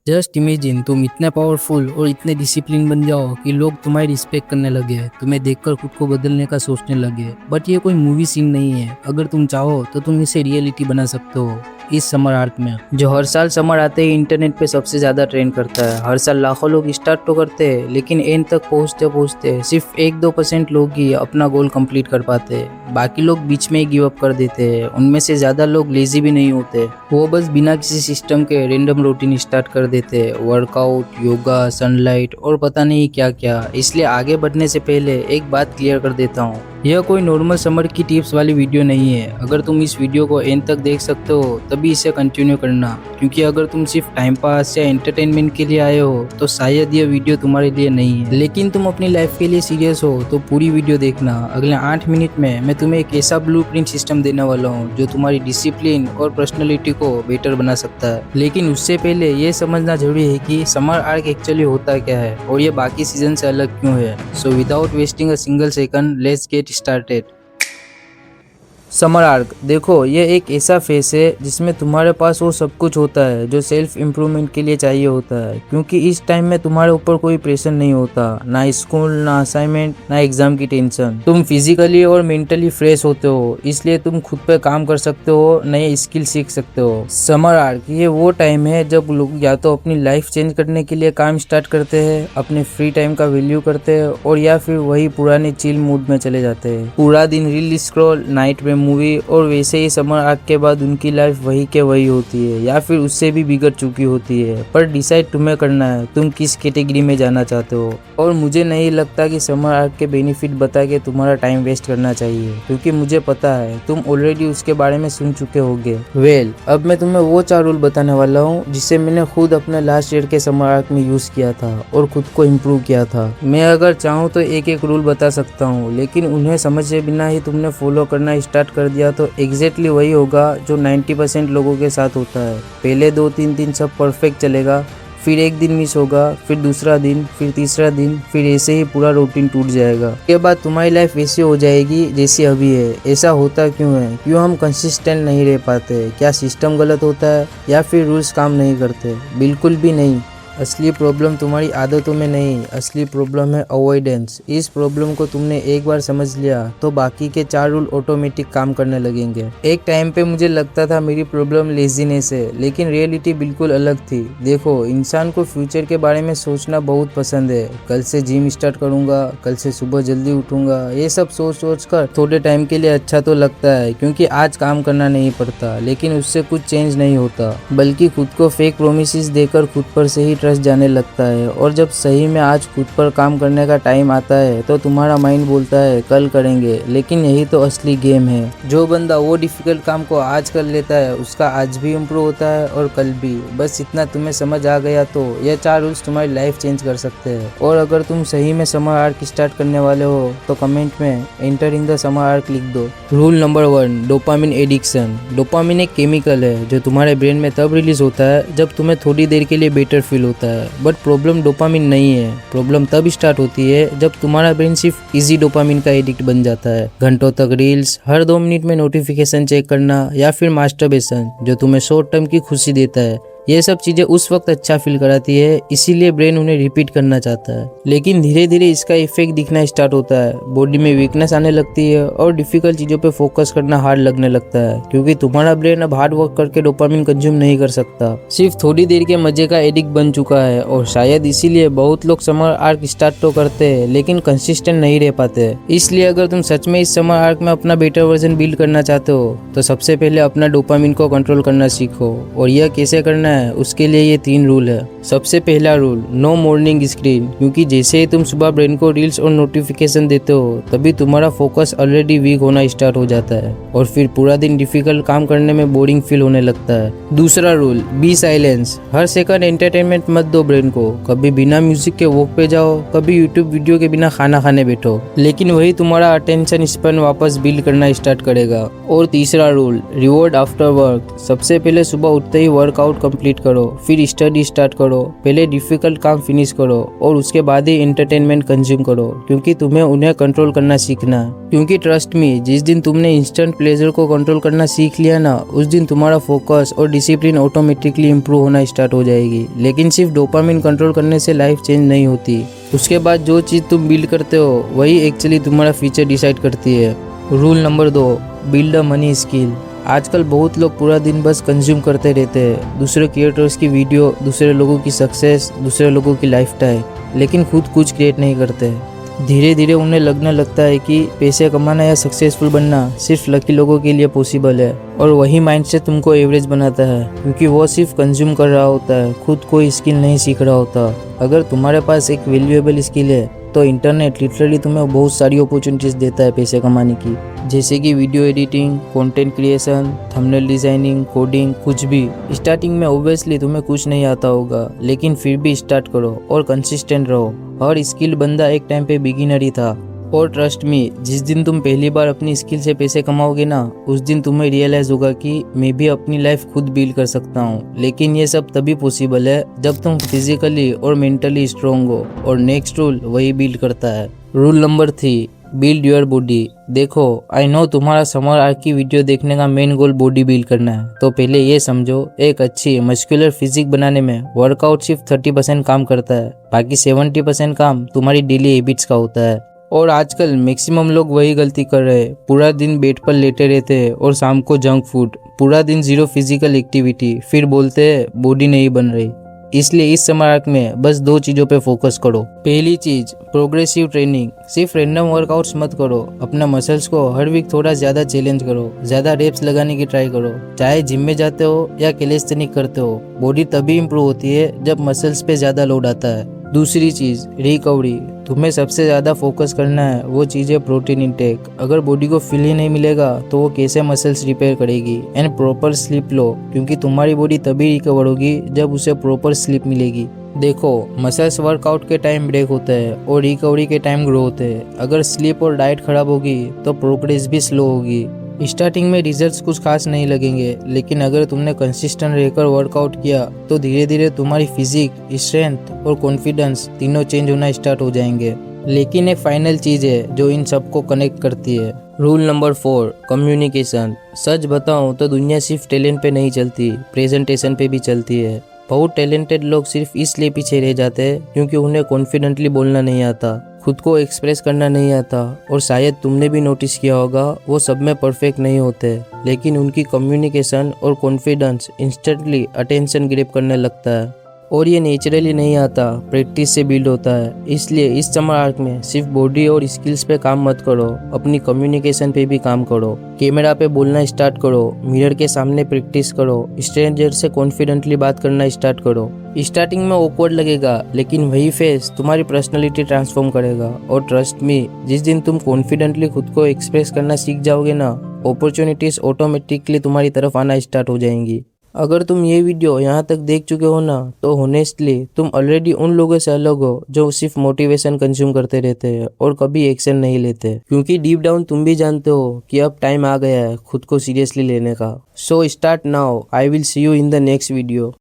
Just imagine तुम इतने powerful और इतने डिसिप्लिन बन जाओ कि लोग तुम्हारी रिस्पेक्ट करने लगे, तुम्हें देखकर खुद को बदलने का सोचने लगे। बट ये कोई मूवी सीन नहीं है। अगर तुम चाहो तो तुम इसे रियलिटी बना सकते हो इस समर आर्क में, जो हर साल समर आते ही इंटरनेट पे सबसे ज्यादा ट्रेंड करता है। हर साल लाखों लोग स्टार्ट तो करते हैं, लेकिन एंड तक पहुंचते पहुंचते सिर्फ 1-2% लोग ही अपना गोल कंप्लीट कर पाते हैं। बाकी लोग बीच में ही गिव अप कर देते हैं। उनमें से ज्यादा लोग लेजी भी नहीं होते, वो बस बिना किसी सिस्टम के रेंडम रूटीन स्टार्ट कर देते हैं, वर्कआउट, योगा, सनलाइट और पता नहीं क्या क्या। इसलिए आगे बढ़ने से पहले एक बात क्लियर कर देता हूँ, यह कोई नॉर्मल समर की टिप्स वाली वीडियो नहीं है। अगर तुम इस वीडियो को एंड तक देख सकते हो तभी इसे कंटिन्यू करना, क्योंकि अगर तुम सिर्फ टाइम पास या एंटरटेनमेंट के लिए आए हो तो शायद यह वीडियो तुम्हारे लिए नहीं है। लेकिन तुम अपनी लाइफ के लिए सीरियस हो तो पूरी वीडियो देखना। अगले 8 मिनट में मैं तुम्हें एक ऐसा ब्लूप्रिंट सिस्टम देने वाला हूँ जो तुम्हारी डिसिप्लिन और पर्सनैलिटी को बेटर बना सकता है। लेकिन उससे पहले ये समझना जरूरी है कि समर आर्क एक्चुअली होता क्या है और ये बाकी सीजन से अलग क्यों है। So without wasting a single second, let's get started. Summer arc देखो, ये एक ऐसा फेस है जिसमें तुम्हारे पास वो सब कुछ होता है जो सेल्फ इम्प्रूवमेंट के लिए चाहिए होता है, क्योंकि इस टाइम में तुम्हारे ऊपर कोई प्रेशर नहीं होता, ना स्कूल, ना असाइनमेंट, ना एग्जाम की टेंशन। तुम फिजिकली और मेंटली फ्रेश होते हो, इसलिए तुम खुद पे काम कर सकते हो, नए स्किल सीख सकते हो। समर आर्क ये वो टाइम है जब लोग या तो अपनी लाइफ चेंज करने के लिए काम स्टार्ट करते हैं, अपने फ्री टाइम का वैल्यू करते हैं, और या फिर वही पुराने चिल मूड में चले जाते हैं। पूरा दिन रील स्क्रॉल, नाइट में मूवी, और वैसे ही समर आर्क के बाद उनकी लाइफ वही के वही होती है या फिर उससे भी बिगड़ चुकी होती है। पर डिसाइड तुम्हें करना है तुम किस कैटेगरी में जाना चाहते हो। और मुझे नहीं लगता कि समर आर्क के बेनिफिट बता के तुम्हारा टाइम वेस्ट करना चाहिए, क्योंकि मुझे पता है तुम ऑलरेडी उसके बारे में सुन चुके होगे। अब मैं तुम्हें वो 4 रूल बताने वाला हूँ जिसे मैंने खुद अपने लास्ट ईयर के समर आर्क में यूज किया था और खुद को इम्प्रूव किया था। मैं अगर चाहूँ तो एक एक रूल बता सकता हूँ, लेकिन उन्हें समझे बिना ही तुमने फॉलो करना स्टार्ट कर दिया तो एग्जैक्टली वही होगा जो 90% लोगों के साथ होता है। पहले 2-3 दिन सब परफेक्ट चलेगा, फिर एक दिन मिस होगा, फिर दूसरा दिन, फिर तीसरा दिन, फिर ऐसे ही पूरा रूटीन टूट जाएगा। उसके बाद तुम्हारी लाइफ वैसी हो जाएगी जैसी अभी है। ऐसा होता क्यों है? क्यों हम कंसिस्टेंट नहीं रह पाते? क्या सिस्टम गलत होता है या फिर रूल्स काम नहीं करते? बिल्कुल भी नहीं। असली प्रॉब्लम तुम्हारी आदतों में नहीं, असली प्रॉब्लम है अवॉइडेंस। इस प्रॉब्लम को तुमने एक बार समझ लिया तो बाकी के 4 रूल ऑटोमेटिक काम करने लगेंगे। एक टाइम पे मुझे लगता था मेरी प्रॉब्लम लेजीनेस है, लेकिन रियलिटी बिल्कुल अलग थी। देखो, इंसान को फ्यूचर के बारे में सोचना बहुत पसंद है। कल से जिम स्टार्ट करूंगा, कल से सुबह जल्दी उठूंगा, ये सब सोच कर थोड़े टाइम के लिए अच्छा तो लगता है, क्योंकि आज काम करना नहीं पड़ता, लेकिन उससे कुछ चेंज नहीं होता, बल्कि खुद को फेक प्रोमिसेस देकर खुद पर से ही ट्रस्ट जाने लगता है। और जब सही में आज खुद पर काम करने का टाइम आता है तो तुम्हारा माइंड बोलता है कल करेंगे, लेकिन यही तो असली गेम है। जो बंदा वो डिफिकल्ट काम को आज कर लेता है उसका आज भी इम्प्रूव होता है और कल भी। बस इतना तुम्हें समझ आ गया तो यह 4 रूल्स तुम्हारी लाइफ चेंज कर सकते हैं। और अगर तुम सही में समर आर्क स्टार्ट करने वाले हो तो कमेंट में enter in the summer arc लिख दो। Rule number 1, dopamine addiction. Dopamine एक केमिकल है जो तुम्हारे ब्रेन में तब रिलीज होता है जब तुम्हें थोड़ी देर के लिए बेटर फील होता है। बट प्रॉब्लम डोपामिन नहीं है। प्रॉब्लम तब स्टार्ट होती है जब तुम्हारा ब्रेन सिर्फ इजी डोपामिन का एडिक्ट बन जाता है। घंटों तक रील्स, हर 2 मिनट में नोटिफिकेशन चेक करना, या फिर मास्टरबेशन जो तुम्हें शॉर्ट टर्म की खुशी देता है। ये सब चीजें उस वक्त अच्छा फील कराती है, इसीलिए ब्रेन उन्हें रिपीट करना चाहता है। लेकिन धीरे धीरे इसका इफेक्ट दिखना स्टार्ट होता है। बॉडी में वीकनेस आने लगती है और डिफिकल्ट चीजों पे फोकस करना हार्ड लगने लगता है, क्योंकि तुम्हारा ब्रेन अब हार्ड वर्क करके डोपामिन कंज्यूम नहीं कर सकता, सिर्फ थोड़ी देर के मजे का एडिक्ट बन चुका है। और शायद इसीलिए बहुत लोग समर आर्क स्टार्ट तो करते हैं लेकिन कंसिस्टेंट नहीं रह पाते। इसलिए अगर तुम सच में इस समर आर्क में अपना बेटर वर्जन बिल्ड करना चाहते हो तो सबसे पहले अपना डोपामिन को कंट्रोल करना सीखो। और यह कैसे करना है, उसके लिए ये 3 रूल है। सबसे पहला रूल, नो मॉर्निंग स्क्रीन, क्योंकि जैसे ही तुम सुबह ब्रेन को रील्स और नोटिफिकेशन देते हो तभी तुम्हारा फोकस ऑलरेडी वीक होना स्टार्ट हो जाता है और फिर पूरा दिन डिफिकल्ट काम करने में बोरिंग फील होने लगता है। दूसरा रूल, बी साइलेंस। हर सेकंड एंटरटेनमेंट मत दो ब्रेन को। कभी बिना म्यूजिक के वॉक पे जाओ, कभी यूट्यूब वीडियो के बिना खाना खाने बैठो, लेकिन वही तुम्हारा अटेंशन स्पैन वापस बिल्ड करना स्टार्ट करेगा। और तीसरा रूल, रिवॉर्ड आफ्टर वर्क। सबसे पहले सुबह उठते ही वर्कआउट कंप्लीट कंप्लीट करो, फिर स्टडी स्टार्ट करो। पहले डिफिकल्ट काम फिनिश करो और उसके बाद ही एंटरटेनमेंट कंज्यूम करो, क्योंकि तुम्हें उन्हें कंट्रोल करना सीखना है। क्योंकि ट्रस्ट मी, जिस दिन तुमने इंस्टेंट प्लेजर को कंट्रोल करना सीख लिया ना, उस दिन तुम्हारा फोकस और डिसिप्लिन ऑटोमेटिकली इंप्रूव होना स्टार्ट हो जाएगी। लेकिन सिर्फ डोपामिन कंट्रोल करने से लाइफ चेंज नहीं होती। उसके बाद जो चीज़ तुम बिल्ड करते हो वही एक्चुअली तुम्हारा फ्यूचर डिसाइड करती है। Rule number 2, build a money skill. आजकल बहुत लोग पूरा दिन बस कंज्यूम करते रहते हैं, दूसरे क्रिएटर्स की वीडियो, दूसरे लोगों की सक्सेस, दूसरे लोगों की लाइफस्टाइल, लेकिन खुद कुछ क्रिएट नहीं करते। धीरे धीरे उन्हें लगने लगता है कि पैसे कमाना या सक्सेसफुल बनना सिर्फ लकी लोगों के लिए पॉसिबल है, और वही माइंडसेट तुमको एवरेज बनाता है, क्योंकि वो सिर्फ कंज्यूम कर रहा होता है, खुद कोई स्किल नहीं सीख रहा होता। अगर तुम्हारे पास एक वैल्यूएबल स्किल है तो इंटरनेट लिटरली तुम्हें बहुत सारी अपॉर्चुनिटीज देता है पैसे कमाने की, जैसे कि video editing, content creation, thumbnail designing, coding, कुछ भी। स्टार्टिंग में ऑब्वियसली तुम्हें कुछ नहीं आता होगा, लेकिन फिर भी स्टार्ट करो और कंसिस्टेंट रहो। हर स्किल बंदा एक टाइम पे बिगिनर ही था, और ट्रस्ट मी, जिस दिन तुम पहली बार अपनी स्किल से पैसे कमाओगे ना, उस दिन तुम्हें रियलाइज होगा कि मैं भी अपनी लाइफ खुद बिल्ड कर सकता हूँ। लेकिन ये सब तभी पॉसिबल है जब तुम फिजिकली और मेंटली स्ट्रोंग हो, और नेक्स्ट रूल वही बिल्ड करता है। Rule number 3, build your body. देखो, आई नो तुम्हारा समर आर्क की वीडियो देखने का मेन गोल बॉडी बिल्ड करना है, तो पहले ये समझो, एक अच्छी मस्कुलर फिजिक बनाने में वर्कआउट सिर्फ 30% काम करता है, बाकी 70% काम तुम्हारी डेली हैबिट्स का होता है। और आजकल मैक्सिमम लोग वही गलती कर रहे हैं, पूरा दिन बेड पर लेटे रहते हैं और शाम को जंक फूड, पूरा दिन जीरो फिजिकल एक्टिविटी, फिर बोलते हैं बॉडी नहीं बन रही। इसलिए इस समर आर्क में बस 2 चीजों पे फोकस करो। पहली चीज, प्रोग्रेसिव ट्रेनिंग। सिर्फ रैंडम वर्कआउट्स मत करो, अपना मसल्स को हर वीक थोड़ा ज्यादा चैलेंज करो, ज्यादा रेप्स लगाने की ट्राई करो। चाहे जिम में जाते हो या कैलिस्थेनिक करते हो, बॉडी तभी इंप्रूव होती है जब मसल्स पे ज्यादा लोड आता है। दूसरी चीज, रिकवरी। तुम्हें सबसे ज्यादा फोकस करना है वो चीज है प्रोटीन इंटेक। अगर बॉडी को फील ही नहीं मिलेगा तो वो कैसे मसल्स रिपेयर करेगी। एंड प्रॉपर स्लीप लो, क्योंकि तुम्हारी बॉडी तभी रिकवर होगी जब उसे प्रॉपर स्लीप मिलेगी। देखो, मसल्स वर्कआउट के टाइम ब्रेक होते हैं और रिकवरी के टाइम ग्रो होते हैं। अगर स्लीप और डाइट खराब होगी तो प्रोग्रेस भी स्लो होगी। स्टार्टिंग में रिजल्ट्स कुछ खास नहीं लगेंगे, लेकिन अगर तुमने कंसिस्टेंट रहकर वर्कआउट किया तो धीरे धीरे तुम्हारी फिजिक, स्ट्रेंथ और कॉन्फिडेंस तीनों चेंज होना स्टार्ट हो जाएंगे। लेकिन एक फाइनल चीज है जो इन सबको कनेक्ट करती है। Rule number 4, communication. सच बताऊं तो दुनिया सिर्फ टैलेंट पे नहीं चलती, प्रेजेंटेशन पे भी चलती है। बहुत टैलेंटेड लोग सिर्फ इसलिए पीछे रह जाते हैं क्योंकि उन्हें कॉन्फिडेंटली बोलना नहीं आता, खुद को एक्सप्रेस करना नहीं आता, और शायद तुमने भी नोटिस किया होगा वो सब में परफेक्ट नहीं होते, लेकिन उनकी कम्युनिकेशन और कॉन्फिडेंस इंस्टेंटली अटेंशन ग्रैब करने लगता है। और ये नेचुरली नहीं आता, प्रैक्टिस से बिल्ड होता है। इसलिए इस समर आर्क में सिर्फ बॉडी और स्किल्स पे काम मत करो, अपनी कम्युनिकेशन पे भी काम करो। कैमरा पे बोलना स्टार्ट करो, मिरर के सामने प्रैक्टिस करो, स्ट्रेंजर से कॉन्फिडेंटली बात करना स्टार्ट करो। स्टार्टिंग में ऑकवर्ड लगेगा, लेकिन वही फेस तुम्हारी पर्सनैलिटी ट्रांसफॉर्म करेगा। और ट्रस्ट मी, जिस दिन तुम कॉन्फिडेंटली खुद को एक्सप्रेस करना सीख जाओगे ना, अपॉर्चुनिटीज ऑटोमेटिकली तुम्हारी तरफ आना स्टार्ट हो जाएंगी। अगर तुम ये वीडियो यहाँ तक देख चुके हो ना, तो होनेस्टली तुम ऑलरेडी उन लोगों से अलग हो जो सिर्फ मोटिवेशन कंज्यूम करते रहते हैं और कभी एक्शन नहीं लेते, क्योंकि डीप डाउन तुम भी जानते हो कि अब टाइम आ गया है खुद को सीरियसली लेने का। So start now. I will see you in the next video.